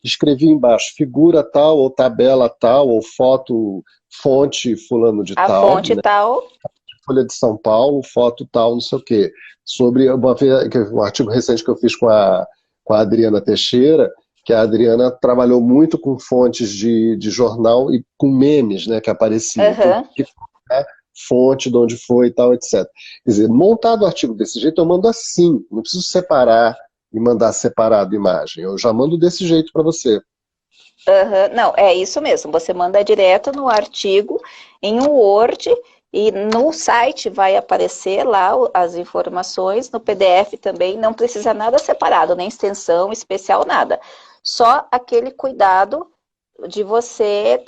escrevi embaixo figura tal, ou tabela tal, ou foto, fonte fulano de a tal, fonte né? tal... Folha de São Paulo, foto tal, não sei o quê. Sobre um artigo recente que eu fiz com a Adriana Teixeira, que a Adriana trabalhou muito com fontes de jornal e com memes, né, que apareciam. Então, Uhum. fonte, de onde foi e tal, etc. Quer dizer, montado o artigo desse jeito, eu mando assim, não preciso separar e mandar separado a imagem. Eu já mando desse jeito para você. Uhum. Não, é isso mesmo. Você manda direto no artigo, em um Word, e no site vai aparecer lá as informações, no PDF também, não precisa nada separado, nem extensão especial, nada. Só aquele cuidado de você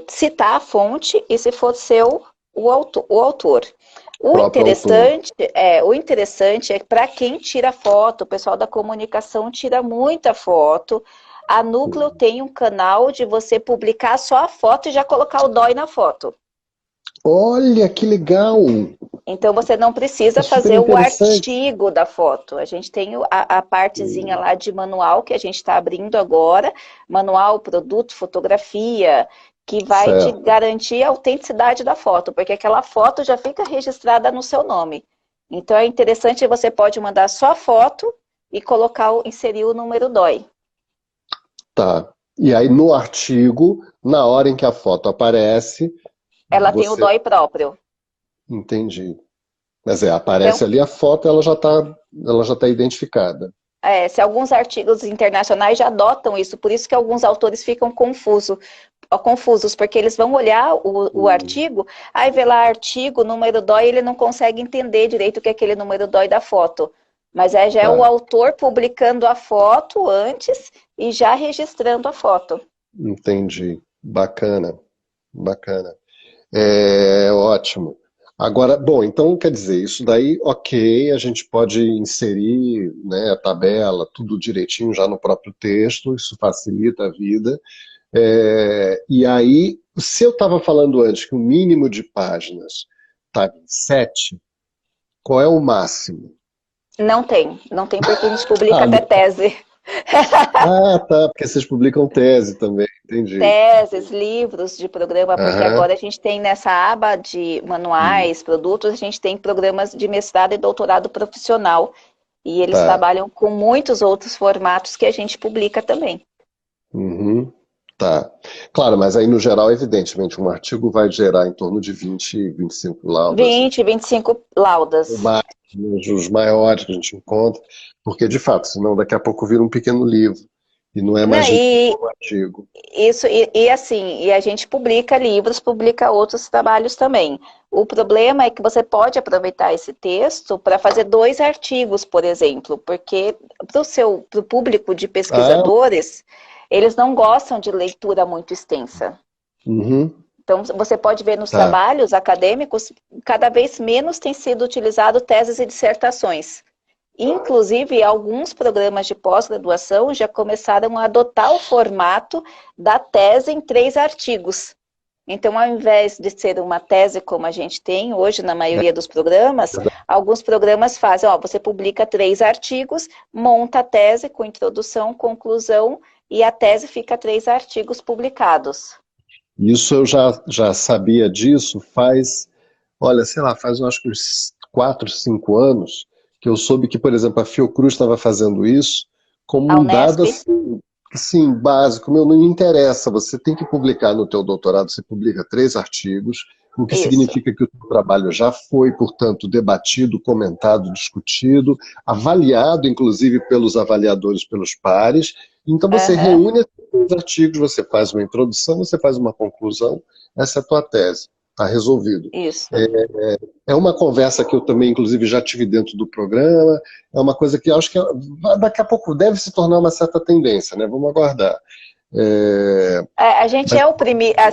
citar a fonte e se for seu o autor. Próprio autor. O interessante é que para quem tira foto, o pessoal da comunicação tira muita foto. A Núcleo tem um canal de você publicar só a foto e já colocar o DOI na foto. Olha que legal! Então você não É precisa super fazer o interessante. artigo da foto. A gente tem a partezinha lá de manual que a gente está abrindo agora, manual, produto, fotografia, que vai te Certo. garantir a autenticidade da foto, porque aquela foto já fica registrada no seu nome. Então é interessante, você pode mandar só a foto e inserir o número DOI. Tá. E aí no artigo, na hora em que a foto aparece, Ela tem o você DOI próprio. entende. Mas aparece Então, ali a foto, ela já tá identificada. se alguns artigos internacionais já adotam isso, por isso que alguns autores ficam confusos, porque eles vão olhar o artigo, aí vê lá artigo, número DOI, ele não consegue entender direito o que é aquele número DOI da foto. Mas já é o autor publicando a foto antes e já registrando a foto. Entendi. Bacana, bacana. Ótimo. Agora, bom, então quer dizer, isso daí, ok, a gente pode inserir, né, a tabela, tudo direitinho já no próprio texto, isso facilita a vida. E aí, se eu estava falando antes que o mínimo de páginas estava em 7, qual é o máximo? Não tem porque a gente publica Ah, até tese. tá, porque vocês publicam tese também, entendi. Teses, livros de programa, porque Aham, agora a gente tem nessa aba de manuais, produtos, a gente tem programas de mestrado e doutorado profissional. E eles tá. trabalham com muitos outros formatos que a gente publica também. Uhum, tá. Claro, mas aí no geral, evidentemente, um artigo vai gerar em torno de 20, 25 laudas, 25 laudas. os maiores que a gente encontra, porque de fato, senão daqui a pouco vira um pequeno livro e não é mais Né, lido como artigo. isso, assim, e a gente publica livros, publica outros trabalhos também. O problema é que você pode aproveitar esse texto para fazer 2 artigos, por exemplo, porque para o público de Ah, pesquisadores, eles não gostam de leitura muito extensa. uhum, Então, você pode ver nos tá. trabalhos acadêmicos, cada vez menos tem sido utilizado teses e dissertações. Inclusive, alguns programas de pós-graduação já começaram a adotar o formato da tese em 3 artigos. Então, ao invés de ser uma tese como a gente tem hoje na maioria dos programas, alguns programas fazem, você publica 3 artigos, monta a tese com introdução, conclusão, e a tese fica 3 artigos publicados. Isso eu já sabia disso faz, olha, sei lá, faz acho que uns 4, 5 anos que eu soube que, por exemplo, a Fiocruz estava fazendo isso como A um dado Unesp, assim, básico. Meu, não interessa, você tem que publicar no teu doutorado, você publica 3 artigos, o que isso. significa que o teu trabalho já foi, portanto, debatido, comentado, discutido, avaliado, inclusive, pelos avaliadores, pelos pares. Então você Uhum, reúne os artigos, você faz uma introdução, você faz uma conclusão, essa é a tua tese, está resolvido. isso. É uma conversa que eu também, inclusive, já tive dentro do programa, é uma coisa que eu acho que daqui a pouco deve se tornar uma certa tendência, né? Vamos aguardar. É, A gente é o primeiro, a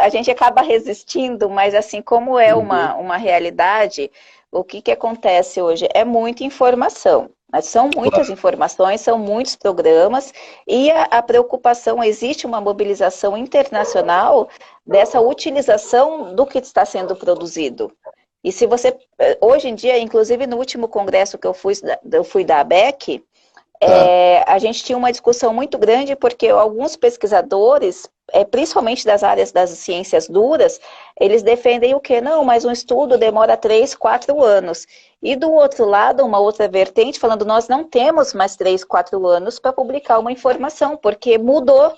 gente acaba resistindo, mas assim, como é uma realidade, o que acontece hoje? É muita informação. Mas são muitas informações, são muitos programas, e a preocupação, existe uma mobilização internacional dessa utilização do que está sendo produzido. E se você, hoje em dia, inclusive no último congresso que eu fui da ABEC, tá. a gente tinha uma discussão muito grande porque alguns pesquisadores, principalmente das áreas das ciências duras, eles defendem o quê? Não, mas um estudo demora 3, 4 anos. E do outro lado, uma outra vertente falando, nós não temos mais 3, 4 anos para publicar uma informação, porque mudou.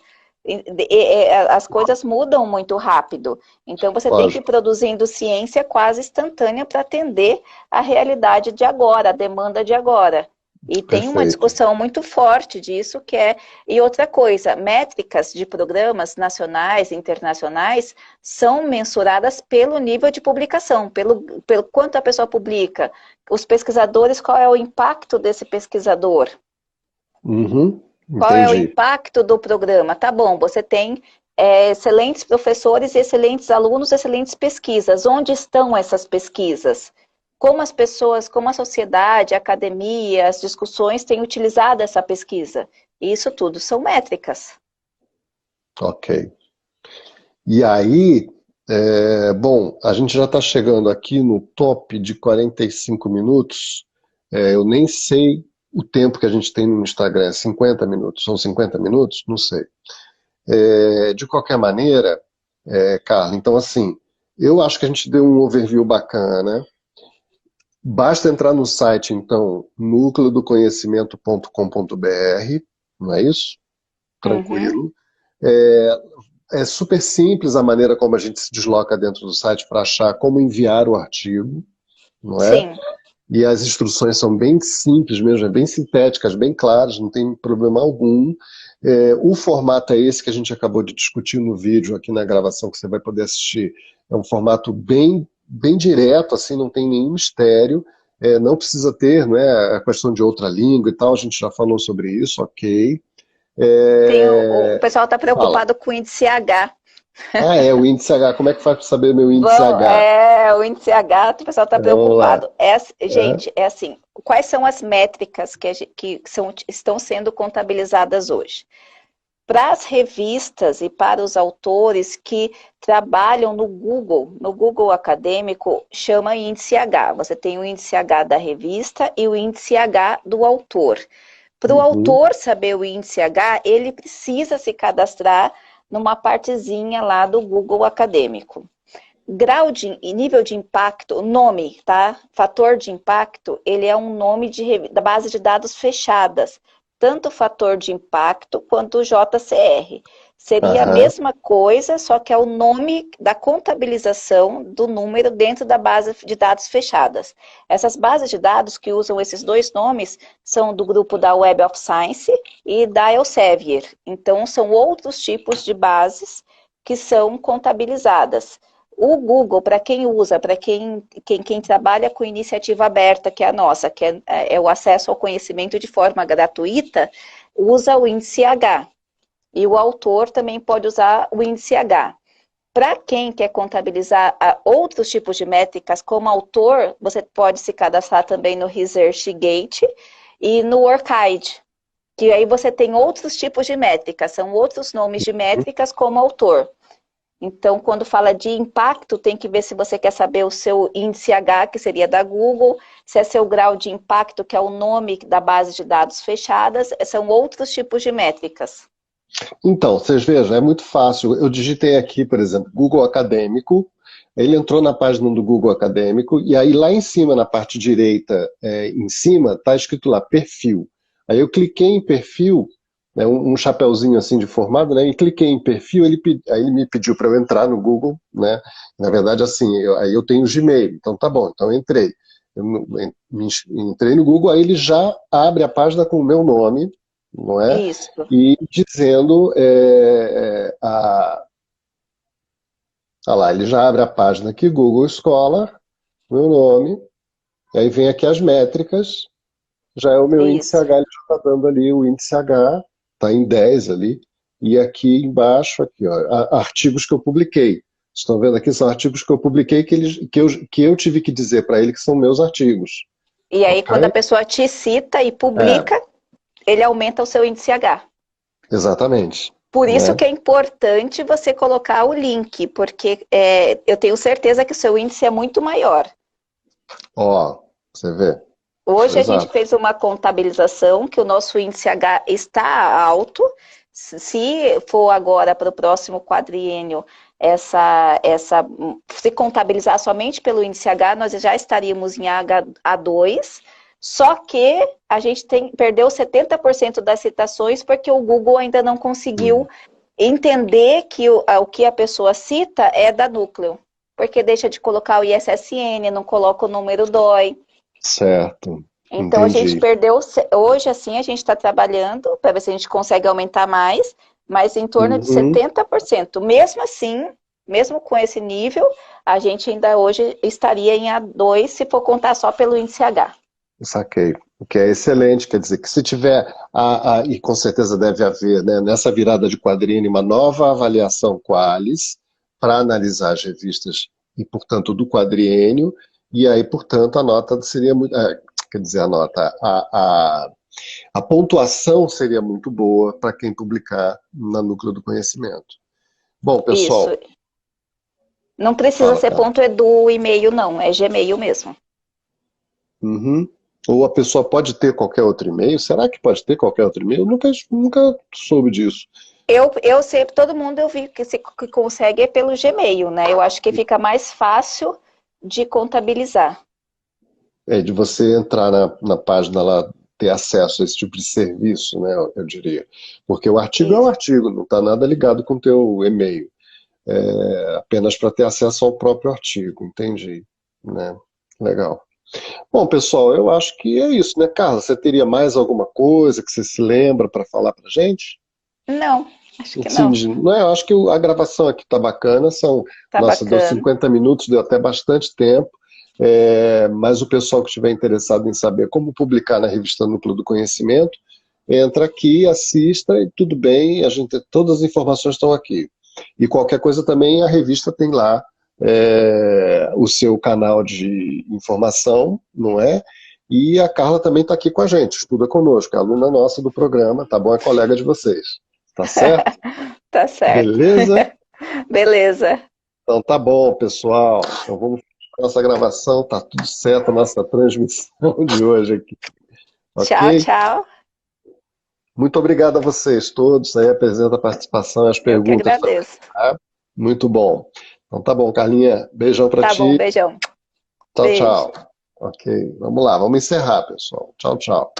As coisas mudam muito rápido. Então você tem que ir Lógico, produzindo ciência quase instantânea para atender a realidade de agora, a demanda de agora. E tem uma perfeito. discussão muito forte disso, que é... E outra coisa, métricas de programas nacionais e internacionais são mensuradas pelo nível de publicação, pelo quanto a pessoa publica. Os pesquisadores, qual é o impacto desse pesquisador? Uhum, Qual é o entendi. impacto do programa? Tá bom, você tem excelentes professores, excelentes alunos, excelentes pesquisas. Onde estão essas pesquisas? Como as pessoas, como a sociedade, a academia, as discussões têm utilizado essa pesquisa? Isso tudo são métricas. Ok. E aí, bom, a gente já está chegando aqui no top de 45 minutos. Eu nem sei o tempo que a gente tem no Instagram, é 50 minutos, são 50 minutos? Não sei. De qualquer maneira, Carla, então assim, eu acho que a gente deu um overview bacana, né? Basta entrar no site, então, núcleodoconhecimento.com.br, não é isso? Uhum. Tranquilo. É, é super simples a maneira como a gente se desloca dentro do site para achar como enviar o artigo, não é? Sim. e as instruções são bem simples mesmo, bem sintéticas, bem claras, não tem problema algum. O formato é esse que a gente acabou de discutir no vídeo, aqui na gravação que você vai poder assistir. É um formato bem direto, assim, não tem nenhum mistério. Não precisa ter, não é, a questão de outra língua e tal, a gente já falou sobre isso, ok. O pessoal está Fala. preocupado com o índice H. O índice H, como é que faz para saber meu índice Bom, H? o índice H, o pessoal está Vamos lá. preocupado. Gente, é assim, quais são as métricas estão sendo contabilizadas hoje? Para as revistas e para os autores que trabalham no Google acadêmico, chama índice H. Você tem o índice H da revista e o índice H do autor. Para o autor saber o índice H, ele precisa se cadastrar numa partezinha lá do Google acadêmico. Grau e nível de impacto, nome, tá? Fator de impacto, ele é um nome da base de dados fechadas. Tanto o fator de impacto quanto o JCR. Seria a mesma coisa, só que é o nome da contabilização do número dentro da base de dados fechadas. Essas bases de dados que usam esses dois nomes são do grupo da Web of Science e da Elsevier. Então, são outros tipos de bases que são contabilizadas. O Google, para quem usa, para quem trabalha com iniciativa aberta, que é a nossa, que é o acesso ao conhecimento de forma gratuita, usa o índice H. E o autor também pode usar o índice H. Para quem quer contabilizar outros tipos de métricas, como autor, você pode se cadastrar também no ResearchGate e no ORCID, que aí você tem outros tipos de métricas, são outros nomes de métricas como autor. Então, quando fala de impacto, tem que ver se você quer saber o seu índice H, que seria da Google, se é seu grau de impacto, que é o nome da base de dados fechadas, são outros tipos de métricas. Então, vocês vejam, é muito fácil. Eu digitei aqui, por exemplo, Google Acadêmico, ele entrou na página do Google Acadêmico, e aí lá em cima, na parte direita, em cima, está escrito lá, perfil. Aí eu cliquei em perfil, né, um chapeuzinho assim de formado, né, e cliquei em perfil, aí ele me pediu para eu entrar no Google, né, na verdade assim, aí eu tenho o Gmail, então tá bom, então eu entrei. Entrei no Google, aí ele já abre a página com o meu nome, não é? Isso. E dizendo, lá, ele já abre a página aqui, Google Scholar, meu nome, aí vem aqui as métricas, já é o meu índice H, ele já está dando ali o índice H, está em 10 ali, e aqui embaixo, aqui, ó, artigos que eu publiquei. Estão vendo aqui? São artigos que eu publiquei que eu tive que dizer para ele que são meus artigos. E aí, quando a pessoa te cita e publica, ele aumenta o seu índice H. Exatamente. Por isso que é importante você colocar o link, porque eu tenho certeza que o seu índice é muito maior. Ó, você vê. Hoje a gente fez uma contabilização que o nosso índice H está alto. Se for agora para o próximo quadriênio, se contabilizar somente pelo índice H, nós já estaríamos em A2, só que a gente perdeu 70% das citações porque o Google ainda não conseguiu entender que o que a pessoa cita é da núcleo, porque deixa de colocar o ISSN, não coloca o número DOI. Certo. Então, entendi. A gente perdeu, hoje assim, a gente está trabalhando para ver se a gente consegue aumentar mais, mas em torno de 70%. Mesmo assim, mesmo com esse nível, a gente ainda hoje estaria em A2 se for contar só pelo índice H. Saquei. O que é excelente, quer dizer que se tiver, e com certeza deve haver, né, nessa virada de quadrinho, uma nova avaliação Qualis para analisar as revistas e, portanto, do quadriênio, e aí, portanto, a nota seria muito... quer dizer, a nota, a pontuação seria muito boa para quem publicar na Núcleo do Conhecimento. Bom, pessoal... Isso. Não precisa ser ponto .edu e-mail, não. É Gmail mesmo. Ou a pessoa pode ter qualquer outro e-mail? Será que pode ter qualquer outro e-mail? Nunca soube disso. Eu sempre, todo mundo eu vi que consegue é pelo Gmail, né? Eu acho que fica mais fácil de contabilizar. De você entrar na página lá, ter acesso a esse tipo de serviço, né? Eu diria. Porque o artigo é um artigo, não está nada ligado com o teu e-mail. Apenas para ter acesso ao próprio artigo, entendi. Né? Legal. Bom, pessoal, eu acho que é isso, né, Carla? Você teria mais alguma coisa que você se lembra para falar para gente? Não, acho que Sim, não. não é, eu acho que a gravação aqui está bacana, Tá nossa, deu bacana. 50 minutos, deu até bastante tempo, mas o pessoal que estiver interessado em saber como publicar na revista Núcleo do Conhecimento, entra aqui, assista e tudo bem, todas as informações estão aqui. E qualquer coisa também, a revista tem lá o seu canal de informação, não é? E a Carla também está aqui com a gente, estuda conosco, é aluna nossa do programa, tá bom? É colega de vocês, tá certo? Tá certo. Beleza? Beleza. Então tá bom, pessoal. Então vamos para nossa gravação, tá tudo certo, a nossa transmissão de hoje aqui, Tchau, ok? tchau. Muito obrigado a vocês todos aí, apresenta a participação e as Eu que perguntas também, agradeço. tá? Muito bom. Então tá bom, Carlinha. Beijão para Tá bom, ti. beijão. Tchau, Beijo. tchau. Ok, vamos lá, vamos encerrar, pessoal. Tchau, tchau.